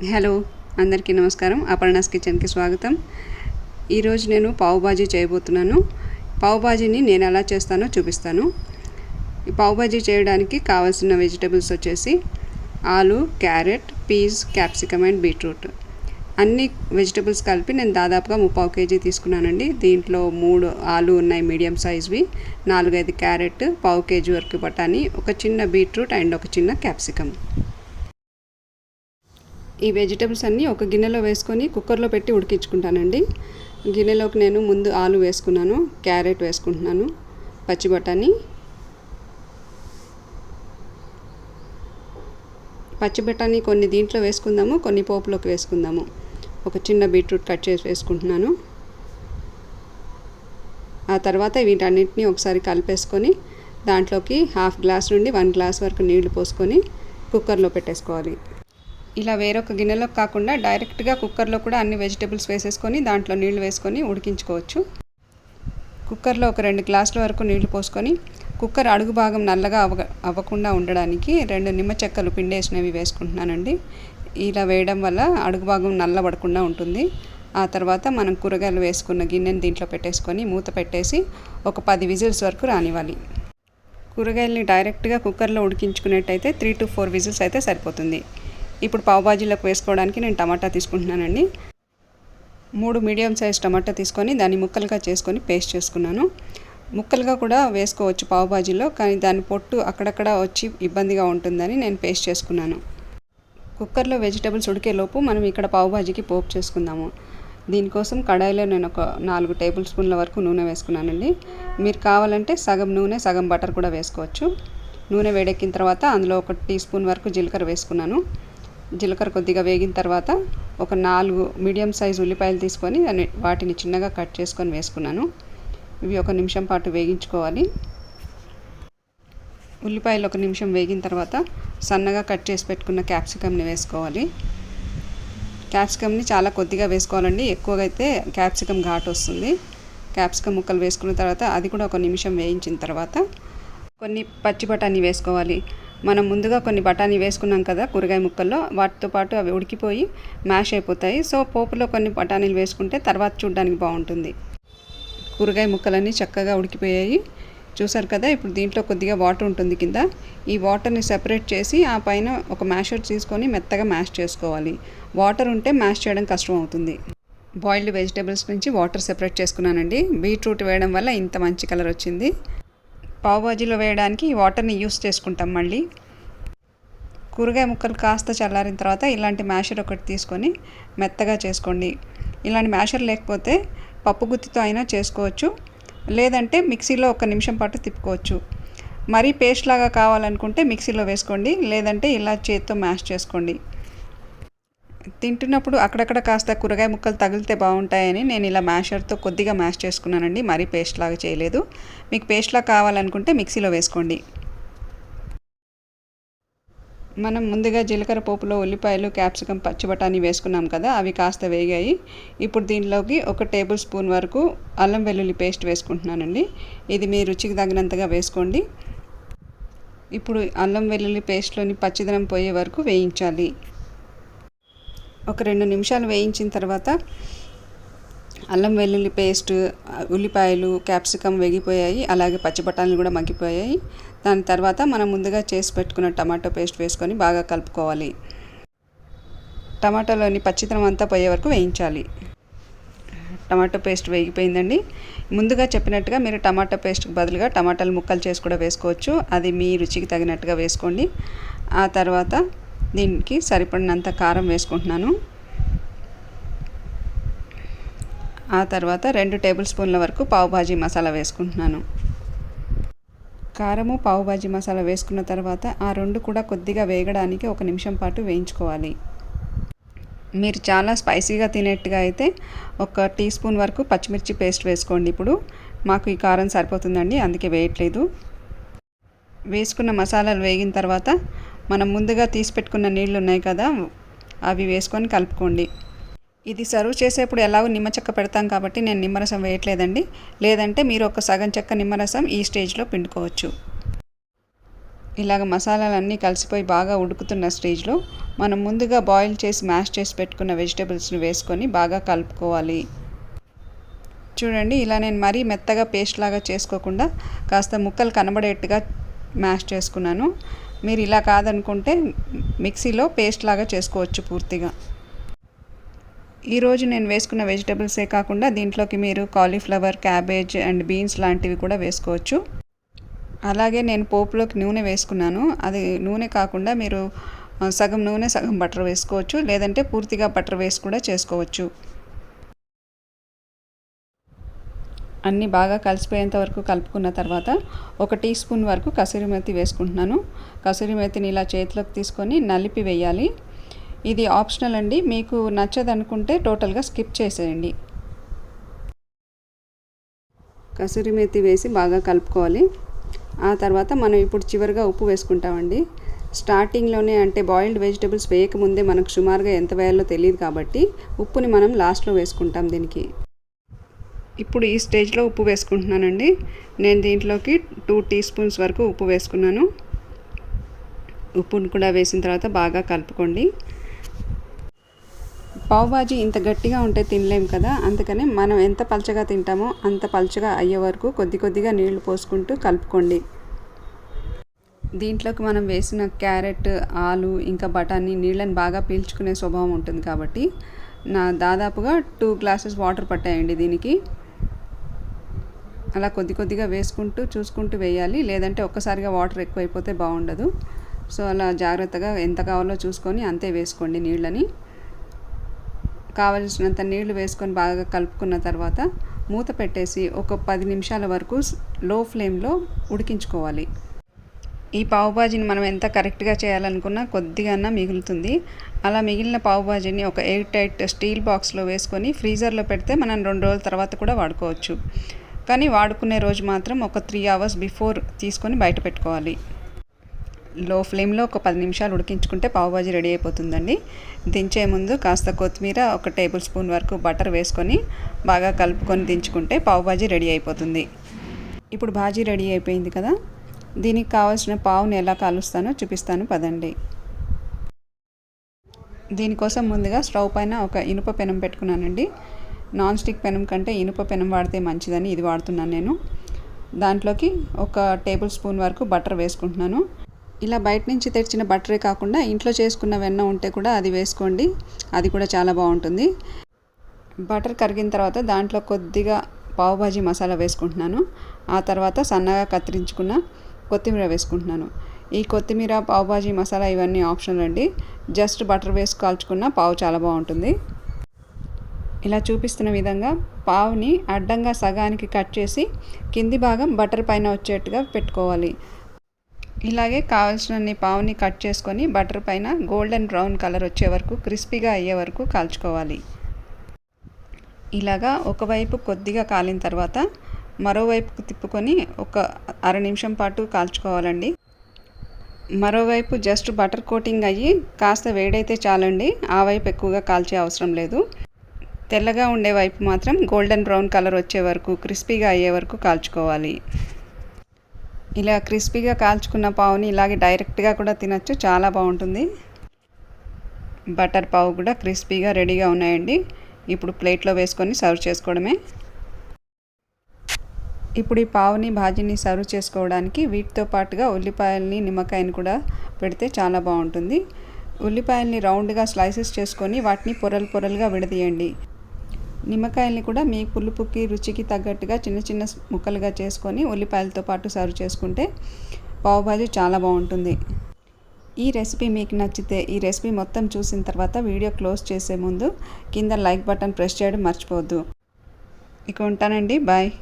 Hello, అందరికీ నమస్కారం. అపర్ణాస్ కిచెన్కి స్వాగతం. ఈరోజు నేను పావు బాజీ చేయబోతున్నాను. పావు బాజీని నేను ఎలా చేస్తానో చూపిస్తాను. ఈ పావు బాజీ చేయడానికి కావాల్సిన వెజిటబుల్స్ వచ్చేసి ఆలు, carrot, peas, capsicum and beetroot. అన్ని వెజిటబుల్స్ కలిపి నేను దాదాపుగా 3/4 kg తీసుకున్నానండి. దీంట్లో 3 ఆలు ఉన్నాయి మీడియం సైజ్వి, 4-5 క్యారెట్, 1/4 kg వరకు బఠానీ, ఒక చిన్న బీట్రూట్ అండ్ ఒక చిన్న క్యాప్సికమ్. ఈ వెజిటబుల్స్ అన్నీ ఒక గిన్నెలో వేసుకొని కుక్కర్లో పెట్టి ఉడికించుకుంటానండి. గిన్నెలోకి నేను ముందు ఆలు వేసుకున్నాను, క్యారెట్ వేసుకుంటున్నాను, పచ్చి బఠానీ, కొన్ని దీంట్లో వేసుకుందాము, కొన్ని పోపులోకి వేసుకుందాము. ఒక చిన్న బీట్రూట్ కట్ చేసి వేసుకుంటున్నాను. ఆ తర్వాత వీటన్నిటిని ఒకసారి కలిపేసుకొని దాంట్లోకి 1/2 గ్లాస్ నుండి 1 గ్లాస్ వరకు నీళ్లు పోసుకొని కుక్కర్లో పెట్టేసుకోవాలి. ఇలా వేరొక గిన్నెలో కాకుండా డైరెక్ట్గా కుక్కర్లో కూడా అన్ని వెజిటబుల్స్ వేసేసుకొని దాంట్లో నీళ్లు వేసుకొని ఉడికించుకోవచ్చు. కుక్కర్లో ఒక 2 గ్లాసుల వరకు నీళ్లు పోసుకొని కుక్కర్ అడుగు భాగం నల్లగా అవ్వకుండా ఉండడానికి 2 నిమ్మ చెక్కలు పిండేసినవి వేసుకుంటున్నానండి. ఇలా వేయడం వల్ల అడుగు భాగం నల్లబడకుండా ఉంటుంది. ఆ తర్వాత మనం కూరగాయలు వేసుకున్న గిన్నెని దీంట్లో పెట్టేసుకొని మూత పెట్టేసి ఒక 10 విజిల్స్ వరకు రానివ్వాలి. కూరగాయలని డైరెక్ట్గా కుక్కర్లో ఉడికించుకునేట్టయితే 3 to 4 విజిల్స్ అయితే సరిపోతుంది. ఇప్పుడు పావు బాజీలోకి వేసుకోవడానికి నేను టమాటా తీసుకుంటున్నానండి. 3 మీడియం సైజ్ టమాటా తీసుకొని దాన్ని ముక్కలుగా చేసుకొని పేస్ట్ చేసుకున్నాను. ముక్కలుగా కూడా వేసుకోవచ్చు పావు బాజీలో, కానీ దాని పొట్టు అక్కడక్కడ వచ్చి ఇబ్బందిగా ఉంటుందని నేను పేస్ట్ చేసుకున్నాను. కుక్కర్లో వెజిటబుల్స్ ఉడికేలోపు మనం ఇక్కడ పావు బాజీకి పోపు చేసుకుందాము. దీనికోసం కడాయిలో నేను ఒక 4 టేబుల్ స్పూన్ల వరకు నూనె వేసుకున్నానండి. మీరు కావాలంటే సగం నూనె సగం బటర్ కూడా వేసుకోవచ్చు. నూనె వేడెక్కిన తర్వాత అందులో 1 టీ స్పూన్ వరకు జీలకర్ర వేసుకున్నాను. జీలకర్ర కొద్దిగా వేగిన తర్వాత ఒక 4 మీడియం సైజ్ ఉల్లిపాయలు తీసుకొని వాటిని చిన్నగా కట్ చేసుకొని వేసుకున్నాను. ఇవి 1 నిమిషం పాటు వేగించుకోవాలి. ఉల్లిపాయలు 1 నిమిషం వేగిన తర్వాత సన్నగా కట్ చేసి పెట్టుకున్న క్యాప్సికమ్ని వేసుకోవాలి. క్యాప్సికమ్ని చాలా కొద్దిగా వేసుకోవాలండి, ఎక్కువగా అయితే క్యాప్సికమ్ ఘాటు వస్తుంది. క్యాప్సికమ్ ముక్కలు వేసుకున్న తర్వాత అది కూడా 1 నిమిషం వేయించిన తర్వాత కొన్ని పచ్చి బఠానీ వేసుకోవాలి. మనం ముందుగా కొన్ని బఠానీ వేసుకున్నాం కదా కూరగాయ ముక్కల్లో, వాటితో పాటు అవి ఉడికిపోయి మ్యాష్ అయిపోతాయి. సో పోపులో కొన్ని బఠానీలు వేసుకుంటే తర్వాత చూడడానికి బాగుంటుంది. కూరగాయ ముక్కలన్నీ చక్కగా ఉడికిపోయాయి, చూసారు కదా. ఇప్పుడు దీంట్లో కొద్దిగా వాటర్ ఉంటుంది కింద. ఈ వాటర్ని సెపరేట్ చేసి ఆ పైన ఒక మ్యాషర్ తీసుకొని మెత్తగా మ్యాష్ చేసుకోవాలి. వాటర్ ఉంటే మ్యాష్ చేయడం కష్టం అవుతుంది. బాయిల్డ్ వెజిటేబుల్స్ నుంచి వాటర్ సెపరేట్ చేసుకున్నానండి. బీట్రూట్ వేయడం వల్ల ఇంత మంచి కలర్ వచ్చింది. పావు బాజీలో వేయడానికి ఈ వాటర్ని యూస్ చేసుకుంటాం. మళ్ళీ కూరగాయ ముక్కలు కాస్త చల్లారిన తర్వాత ఇలాంటి మ్యాషర్ ఒకటి తీసుకొని మెత్తగా చేసుకోండి. ఇలాంటి మ్యాషర్ లేకపోతే పప్పు గుత్తితో అయినా చేసుకోవచ్చు, లేదంటే మిక్సీలో 1 నిమిషం పాటు తిప్పుకోవచ్చు. మరీ పేస్ట్ లాగా కావాలనుకుంటే మిక్సీలో వేసుకోండి, లేదంటే ఇలా చేత్తో మ్యాష్ చేసుకోండి. తింటున్నప్పుడు అక్కడక్కడ కాస్త కూరగాయ ముక్కలు తగిలితే బాగుంటాయని నేను ఇలా మ్యాషర్తో కొద్దిగా మ్యాష్ చేసుకున్నానండి, మరీ పేస్ట్ లాగా చేయలేదు. మీకు పేస్ట్ లాగా కావాలనుకుంటే మిక్సీలో వేసుకోండి. మనం ముందుగా జీలకర్ర పోపులో ఉల్లిపాయలు, క్యాప్సికమ్, పచ్చి బఠానీ వేసుకున్నాం కదా, అవి కాస్త వేగాయి. ఇప్పుడు దీనిలోకి 1 టేబుల్ స్పూన్ వరకు అల్లం వెల్లుల్లి పేస్ట్ వేసుకుంటున్నానండి. ఇది మీ రుచికి తగినంతగా వేసుకోండి. ఇప్పుడు అల్లం వెల్లుల్లి పేస్ట్లోని పచ్చిదనం పోయే వరకు వేయించాలి. ఒక 2 నిమిషాలు వేయించిన తర్వాత అల్లం వెల్లుల్లి పేస్ట్, ఉల్లిపాయలు, క్యాప్సికమ్ వేగిపోయాయి, అలాగే పచ్చి బఠానీలు కూడా మగ్గిపోయాయి. దాని తర్వాత మనం ముందుగా చేసి పెట్టుకున్న టమాటో పేస్ట్ వేసుకొని బాగా కలుపుకోవాలి. టమాటాలోని పచ్చితనం అంతా పోయే వరకు వేయించాలి. టమాటో పేస్ట్ వేగిపోయిందండి. ముందుగా చెప్పినట్టుగా మీరు టమాటో పేస్ట్కి బదులుగా టమాటాలు ముక్కలు చేసి కూడా వేసుకోవచ్చు. అది మీ రుచికి తగినట్టుగా వేసుకోండి. ఆ తర్వాత దీనికి సరిపడినంత కారం వేసుకుంటున్నాను. ఆ తర్వాత 2 టేబుల్ స్పూన్ల వరకు పావు బాజీ మసాలా వేసుకుంటున్నాను. కారము, పావు బాజీ మసాలా వేసుకున్న తర్వాత ఆ 2 కూడా కొద్దిగా వేగడానికి 1 నిమిషం పాటు వేయించుకోవాలి. మీరు చాలా స్పైసీగా తినేట్టుగా అయితే 1 టీ స్పూన్ వరకు పచ్చిమిర్చి పేస్ట్ వేసుకోండి. ఇప్పుడు మాకు ఈ కారం సరిపోతుందండి, అందుకే వేయట్లేదు. వేసుకున్న మసాలాలు వేగిన తర్వాత మనం ముందుగా తీసి పెట్టుకున్న నీళ్ళు ఉన్నాయి కదా, అవి వేసుకొని కలుపుకోండి. ఇది సర్వ్ చేసేప్పుడు ఎలాగో నిమ్మ చెక్క పెడతాం కాబట్టి నేను నిమ్మరసం వేయట్లేదండి, లేదంటే మీరు ఒక సగం చెక్క నిమ్మరసం ఈ స్టేజ్లో పిండుకోవచ్చు. ఇలాగ మసాలాలన్నీ కలిసిపోయి బాగా ఉడుకుతున్న స్టేజ్లో మనం ముందుగా బాయిల్ చేసి మ్యాష్ చేసి పెట్టుకున్న వెజిటేబుల్స్ని వేసుకొని బాగా కలుపుకోవాలి. చూడండి, ఇలా నేను మరీ మెత్తగా పేస్ట్ లాగా చేసుకోకుండా కాస్త ముక్కలు కనబడేట్టుగా మ్యాష్ చేసుకున్నాను. మీరు ఇలా కాదనుకుంటే మిక్సీలో పేస్ట్ లాగా చేసుకోవచ్చు పూర్తిగా. ఈరోజు నేను వేసుకున్న వెజిటేబుల్సే కాకుండా దీంట్లోకి మీరు కాలీఫ్లవర్, క్యాబేజ్ అండ్ బీన్స్ లాంటివి కూడా వేసుకోవచ్చు. అలాగే నేను పోపులోకి నూనె వేసుకున్నాను. అది నూనె కాకుండా మీరు సగం నూనె సగం బటర్ వేసుకోవచ్చు, లేదంటే పూర్తిగా బటర్ వేసి కూడా చేసుకోవచ్చు. అన్నీ బాగా కలిసిపోయేంత వరకు కలుపుకున్న తర్వాత 1 టీ స్పూన్ వరకు కసూరి మేతి వేసుకుంటున్నాను. కసూరి మేతిని ఇలా చేతిలోకి తీసుకొని నలిపి వేయాలి. ఇది ఆప్షనల్ అండి, మీకు నచ్చదనుకుంటే టోటల్గా స్కిప్ చేసేయండి. కసూరి మేతి వేసి బాగా కలుపుకోవాలి. ఆ తర్వాత మనం ఇప్పుడు చివరిగా ఉప్పు వేసుకుంటామండి. స్టార్టింగ్లోనే అంటే బాయిల్డ్ వెజిటేబుల్స్ వేయకముందే మనకు సుమారుగా ఎంత వేయాలో తెలియదు కాబట్టి ఉప్పుని మనం లాస్ట్లో వేసుకుంటాం దీనికి. ఇప్పుడు ఈ స్టేజ్లో ఉప్పు వేసుకుంటున్నానండి. నేను దీంట్లోకి 2 టీ స్పూన్స్ వరకు ఉప్పు వేసుకున్నాను. ఉప్పును కూడా వేసిన తర్వాత బాగా కలుపుకోండి. పావ్ బాజీ ఇంత గట్టిగా ఉంటే తినలేం కదా, అందుకని మనం ఎంత పల్చగా తింటామో అంత పల్చగా అయ్యే వరకు కొద్ది కొద్దిగా నీళ్లు పోసుకుంటూ కలుపుకోండి. దీంట్లోకి మనం వేసిన క్యారెట్, ఆలు ఇంకా బఠానీ నీళ్ళని బాగా పీల్చుకునే స్వభావం ఉంటుంది కాబట్టి దాదాపుగా 2 గ్లాసెస్ వాటర్ పట్టాయండి దీనికి. అలా కొద్ది కొద్దిగా వేసుకుంటూ చూసుకుంటూ వేయాలి, లేదంటే ఒక్కసారిగా వాటర్ ఎక్కువైపోతే బాగుండదు. సో అలా జాగ్రత్తగా ఎంత కావాలో చూసుకొని అంతే వేసుకోండి నీళ్ళని. కావలసినంత నీళ్లు వేసుకొని బాగా కలుపుకున్న తర్వాత మూత పెట్టేసి ఒక 10 నిమిషాల వరకు లో ఫ్లేమ్లో ఉడికించుకోవాలి. ఈ పావు బాజీని మనం ఎంత కరెక్ట్గా చేయాలనుకున్నా కొద్దిగా మిగులుతుంది. అలా మిగిలిన పావు బాజీని ఒక ఎయిర్ టైట్ స్టీల్ బాక్స్లో వేసుకొని ఫ్రీజర్లో పెడితే మనం 2 రోజుల తర్వాత కూడా వాడుకోవచ్చు. కానీ వాడుకునే రోజు మాత్రం ఒక 3 అవర్స్ బిఫోర్ తీసుకొని బయట పెట్టుకోవాలి. లో ఫ్లేమ్లో ఒక 10 నిమిషాలు ఉడికించుకుంటే పావు బాజీ రెడీ అయిపోతుందండి. దించే ముందు కాస్త కొత్తిమీర, 1 టేబుల్ స్పూన్ వరకు బటర్ వేసుకొని బాగా కలుపుకొని దించుకుంటే పావు బాజీ రెడీ అయిపోతుంది. ఇప్పుడు బాజీ రెడీ అయిపోయింది కదా, దీనికి కావాల్సిన పావుని ఎలా కాలుస్తానో చూపిస్తాను పదండి. దీనికోసం ముందుగా స్టవ్ పైన ఒక ఇనుప పెనం పెట్టుకున్నానండి. నాన్ స్టిక్ పెనం కంటే ఇనుప పెనం వాడితే మంచిదని ఇది వాడుతున్నాను నేను. దాంట్లోకి 1 టేబుల్ స్పూన్ వరకు బటర్ వేసుకుంటున్నాను. ఇలా బయట నుంచి తెచ్చిన బటరే కాకుండా ఇంట్లో చేసుకున్న వెన్న ఉంటే కూడా అది వేసుకోండి, అది కూడా చాలా బాగుంటుంది. బటర్ కరిగిన తర్వాత దాంట్లో కొద్దిగా పావు బాజీ మసాలా వేసుకుంటున్నాను. ఆ తర్వాత సన్నగా కత్తిరించుకున్న కొత్తిమీర వేసుకుంటున్నాను. ఈ కొత్తిమీర, పావు బాజీ మసాలా ఇవన్నీ ఆప్షనల్ అండి. జస్ట్ బటర్ వేసి కాల్చుకున్న పావు చాలా బాగుంటుంది. ఇలా చూపిస్తున్న విధంగా పావుని అడ్డంగా సగానికి కట్ చేసి కింది భాగం బటర్ పైన వచ్చేట్టుగా పెట్టుకోవాలి. ఇలాగే కావాల్సినన్ని పావుని కట్ చేసుకొని బటర్ పైన గోల్డెన్ బ్రౌన్ కలర్ వచ్చే వరకు, క్రిస్పీగా అయ్యే వరకు కాల్చుకోవాలి. ఇలాగా ఒకవైపు కొద్దిగా కాలిన తర్వాత మరోవైపుకు తిప్పుకొని ఒక అర నిమిషం పాటు కాల్చుకోవాలండి. మరోవైపు జస్ట్ బటర్ కోటింగ్ అయ్యి కాస్త వేడైతే చాలండి, ఆ వైపు ఎక్కువగా కాల్చే అవసరం లేదు. తెల్లగా ఉండే వైపు మాత్రం గోల్డెన్ బ్రౌన్ కలర్ వచ్చే వరకు, క్రిస్పీగా అయ్యే వరకు కాల్చుకోవాలి. ఇలా క్రిస్పీగా కాల్చుకున్న పావుని ఇలాగే డైరెక్ట్గా కూడా తినచ్చు, చాలా బాగుంటుంది. బటర్ పావు కూడా క్రిస్పీగా రెడీగా ఉన్నాయండి. ఇప్పుడు ప్లేట్లో వేసుకొని సర్వ్ చేసుకోవడమే. ఇప్పుడు ఈ పావుని బాజీని సర్వ్ చేసుకోవడానికి వీటితో పాటుగా ఉల్లిపాయల్ని, నిమ్మకాయని కూడా పెడితే చాలా బాగుంటుంది. ఉల్లిపాయల్ని రౌండ్గా స్లైసెస్ చేసుకొని వాటిని పొరలు పొరలుగా విడదీయండి. నిమ్మకాయల్ని కూడా మీ పులుపుకి, రుచికి తగ్గట్టుగా చిన్న చిన్న ముక్కలుగా చేసుకొని ఉల్లిపాయలతో పాటు సర్వ్ చేసుకుంటే పావు బాజీ చాలా బాగుంటుంది. ఈ రెసిపీ మీకు నచ్చితే ఈ రెసిపీ మొత్తం చూసిన తర్వాత వీడియో క్లోజ్ చేసే ముందు కింద లైక్ బటన్ ప్రెస్ చేయడం మర్చిపోవద్దు. ఇక ఉంటానండి, బాయ్.